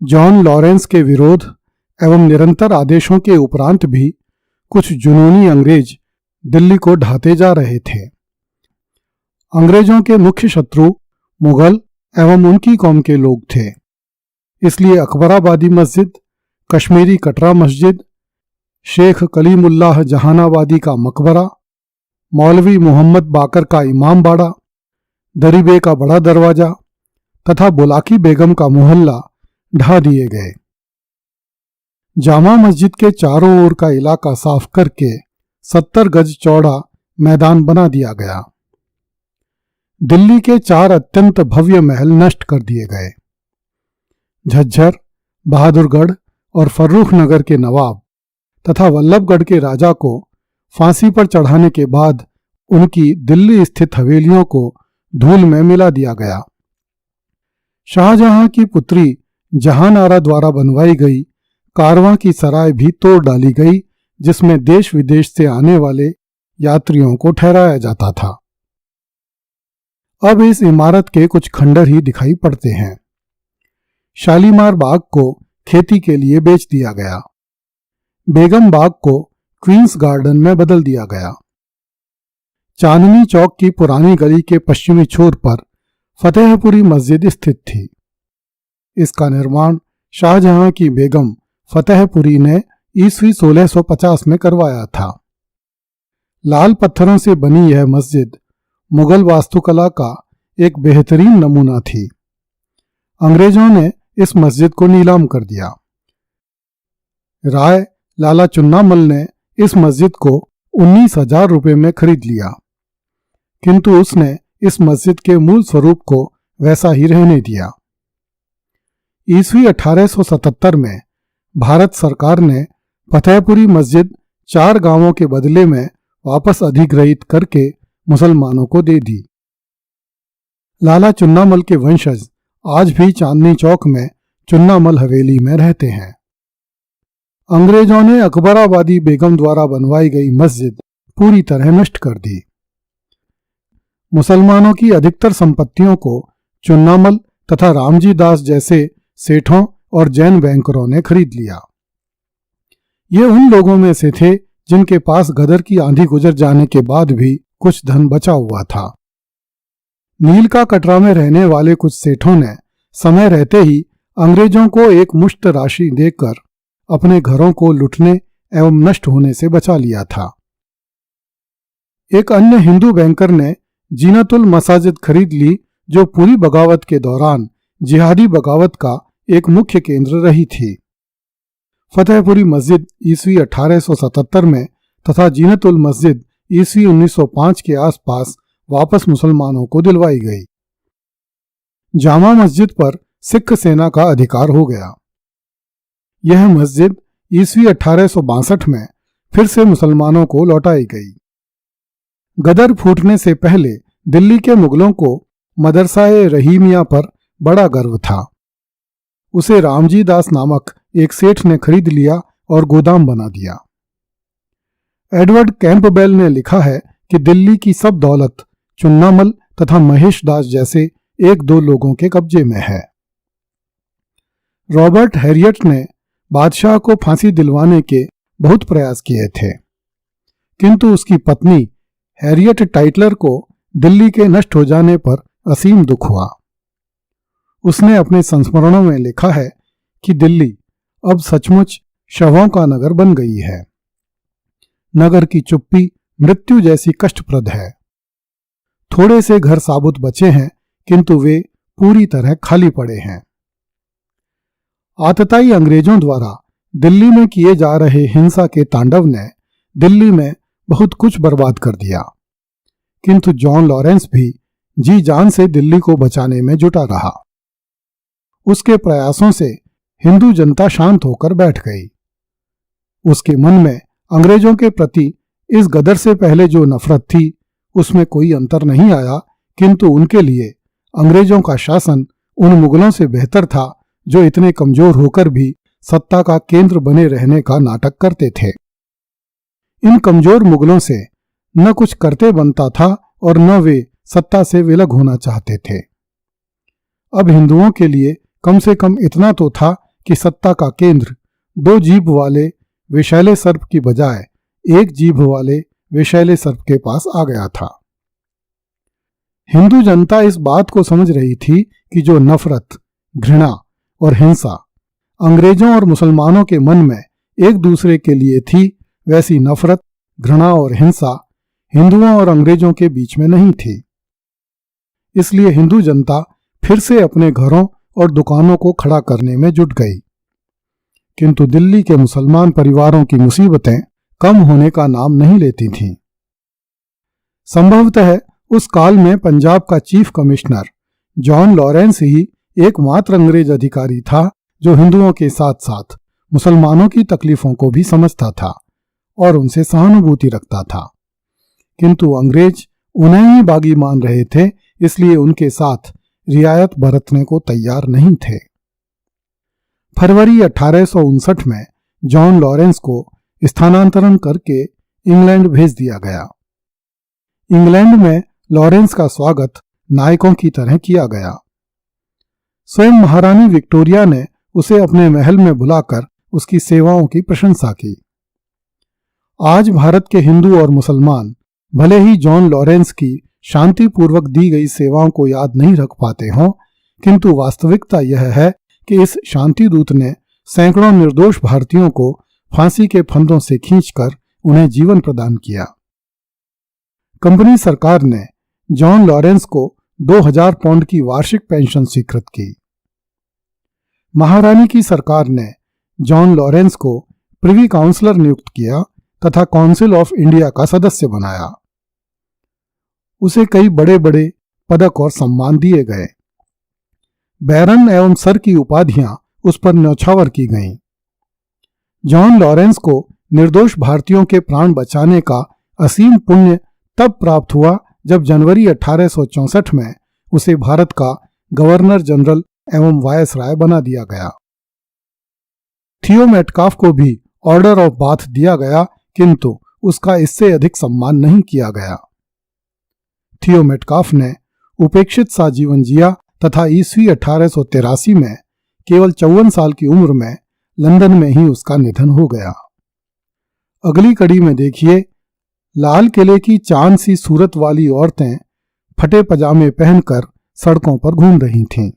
John Lawrence के विरोध एवं निरंतर आदेशों के उपरांत भी कुछ जुनूनी अंग्रेज दिल्ली को ढाते जा रहे थे। अंग्रेजों के मुख्य शत्रु मुगल एवं उनकी कौम के लोग थे, इसलिए अकबराबादी मस्जिद, कश्मीरी कटरा मस्जिद, शेख कलीमुल्लाह जहानाबादी का मकबरा, मौलवी मोहम्मद बाकर का इमाम बाड़ा, दरीबे का बड़ा दरवाजा तथा बुलाकी बेगम का मोहल्ला ढा दिए गए। जामा मस्जिद के चारों ओर का इलाका साफ करके 70 गज चौड़ा मैदान बना दिया गया। दिल्ली के 4 अत्यंत भव्य महल नष्ट कर दिए गए। झज्जर, बहादुरगढ़ और फर्रुखनगर के नवाब तथा वल्लभगढ़ के राजा को फांसी पर चढ़ाने के बाद उनकी दिल्ली स्थित हवेलियों को धूल में मिला दिया गया। शाहजहां की पुत्री जहानारा द्वारा बनवाई गई कारवां की सराय भी तोड़ डाली गई, जिसमें देश विदेश से आने वाले यात्रियों को ठहराया जाता था। अब इस इमारत के कुछ खंडर ही दिखाई पड़ते हैं। शालीमार बाग को खेती के लिए बेच दिया गया। बेगम बाग को क्वींस गार्डन में बदल दिया गया। चांदनी चौक की पुरानी गली के पश्चिमी छोर पर फतेहपुरी मस्जिद स्थित थी। इसका निर्माण शाहजहां की बेगम फतेहपुरी ने ईस्वी 1650 में करवाया था। लाल पत्थरों से बनी यह मस्जिद मुगल वास्तुकला का एक बेहतरीन नमूना थी। अंग्रेजों ने इस मस्जिद को नीलाम कर दिया। राय लाला चुन्नामल ने इस मस्जिद को 19,000 रुपये में खरीद लिया, किंतु उसने इस मस्जिद के मूल स्वरूप को वैसा ही रहने दिया। ईस्वी 1877 में भारत सरकार ने फतेहपुरी मस्जिद 4 गांवों के बदले में वापस अधिग्रहित करके मुसलमानों को दे दी। लाला चुन्नामल के वंशज आज भी चांदनी चौक में चुन्नामल हवेली में रहते हैं। अंग्रेजों ने अकबराबादी बेगम द्वारा बनवाई गई मस्जिद पूरी तरह नष्ट कर दी। मुसलमानों की अधिकतर संपत्तियों को चुन्नामल तथा रामजी दास जैसे सेठों और जैन बैंकरों ने खरीद लिया। ये उन लोगों में से थे जिनके पास गदर की आंधी गुजर जाने के बाद भी कुछ धन बचा हुआ था। नील का कटरा में रहने वाले कुछ सेठों ने समय रहते ही अंग्रेजों को एक मुश्त राशि देकर अपने घरों को लुटने एवं नष्ट होने से बचा लिया था। एक अन्य हिंदू बैंकर ने जीनतुल मसाजिद खरीद ली, जो पूरी बगावत के दौरान जिहादी बगावत का एक मुख्य केंद्र रही थी। फतेहपुरी मस्जिद ईस्वी 1877 में तथा जीनतुल मस्जिद ईस्वी 1905 के आसपास वापस मुसलमानों को दिलवाई गई। जामा मस्जिद पर सिख सेना का अधिकार हो गया। यह मस्जिद ईस्वी 1862 में फिर से मुसलमानों को लौटाई गई। गदर फूटने से पहले दिल्ली के मुगलों को मदरसा-ए रहीमिया पर बड़ा गर्व था। उसे रामजी दास नामक एक सेठ ने खरीद लिया और गोदाम बना दिया। एडवर्ड कैंपबेल ने लिखा है कि दिल्ली की सब दौलत चुन्नामल तथा महेश दास जैसे 1-2 लोगों के कब्जे में है। रॉबर्ट हैरियट ने बादशाह को फांसी दिलवाने के बहुत प्रयास किए थे, किंतु उसकी पत्नी हैरियट टाइटलर को दिल्ली के नष्ट हो जाने पर असीम दुख हुआ। उसने अपने संस्मरणों में लिखा है कि दिल्ली अब सचमुच शवों का नगर बन गई है। नगर की चुप्पी मृत्यु जैसी कष्टप्रद है। थोड़े से घर साबुत बचे हैं, किंतु वे पूरी तरह खाली पड़े हैं। आतताई अंग्रेजों द्वारा दिल्ली में किए जा रहे हिंसा के तांडव ने दिल्ली में बहुत कुछ बर्बाद कर दिया, किंतु जॉन लॉरेंस भी जी जान से दिल्ली को बचाने में जुटा रहा। उसके प्रयासों से हिंदू जनता शांत होकर बैठ गई। उसके मन में अंग्रेजों के प्रति इस गदर से पहले जो नफरत थी, उसमें कोई अंतर नहीं आया, किंतु उनके लिए अंग्रेजों का शासन उन मुगलों से बेहतर था जो इतने कमजोर होकर भी सत्ता का केंद्र बने रहने का नाटक करते थे। इन कमजोर मुगलों से न कुछ करते बनता था और न वे सत्ता से विलग होना चाहते थे। अब हिंदुओं के लिए कम से कम इतना तो था कि सत्ता का केंद्र दो जीभ वाले विषैले सर्प की बजाय एक जीभ वाले विषैले सर्प के पास आ गया था। हिंदू जनता इस बात को समझ रही थी कि जो नफरत, घृणा और हिंसा अंग्रेजों और मुसलमानों के मन में एक दूसरे के लिए थी, वैसी नफरत, घृणा और हिंसा हिंदुओं और अंग्रेजों के बीच में नहीं थी। इसलिए हिंदू जनता फिर से अपने घरों और दुकानों को खड़ा करने में जुट गई। किंतु दिल्ली के मुसलमान परिवारों की मुसीबतें कम होने का नाम नहीं लेती थीं। संभवतः उस काल में पंजाब का चीफ कमिश्नर जॉन लॉरेंस ही एकमात्र अंग्रेज अधिकारी था जो हिंदुओं के साथ साथ मुसलमानों की तकलीफों को भी समझता था और उनसे सहानुभूति रखता था। किंतु अंग्रेज उन्हें ही बागी मान रहे थे, इसलिए उनके साथ रियायत बरतने को तैयार नहीं थे। फरवरी 1859 में जॉन लॉरेंस को स्थानांतरण करके इंग्लैंड भेज दिया गया। इंग्लैंड में लॉरेंस का स्वागत नायकों की तरह किया गया। स्वयं महारानी विक्टोरिया ने उसे अपने महल में बुलाकर उसकी सेवाओं की प्रशंसा की। आज भारत के हिंदू और मुसलमान भले ही जॉन लॉरेंस की शांतिपूर्वक दी गई सेवाओं को याद नहीं रख पाते हों, किंतु वास्तविकता यह है कि इस शांति दूत ने सैकड़ों निर्दोष भारतीयों को फांसी के फंदों से खींचकर उन्हें जीवन प्रदान किया। कंपनी सरकार ने जॉन लॉरेंस को 2000 पाउंड की वार्षिक पेंशन स्वीकृत की। महारानी की सरकार ने जॉन लॉरेंस को प्रिवी काउंसलर नियुक्त किया तथा काउंसिल ऑफ इंडिया का सदस्य बनाया। उसे कई बड़े बड़े पदक और सम्मान दिए गए। बैरन एवं सर की उपाधियां उस पर न्यौछावर की गईं। जॉन लॉरेंस को निर्दोष भारतीयों के प्राण बचाने का असीम पुण्य तब प्राप्त हुआ जब जनवरी 1864 में उसे भारत का गवर्नर जनरल एवं वायसराय बना दिया गया। थियो मेटकाफ को भी ऑर्डर ऑफ बाथ दिया गया, किंतु उसका इससे अधिक सम्मान नहीं किया गया। थियो मेटकाफ ने उपेक्षित सा जीवन जिया तथा ईस्वी 1883 में केवल 54 साल की उम्र में लंदन में ही उसका निधन हो गया। अगली कड़ी में देखिए, लाल किले की चांद सी सूरत वाली औरतें फटे पजामे पहनकर सड़कों पर घूम रही थीं।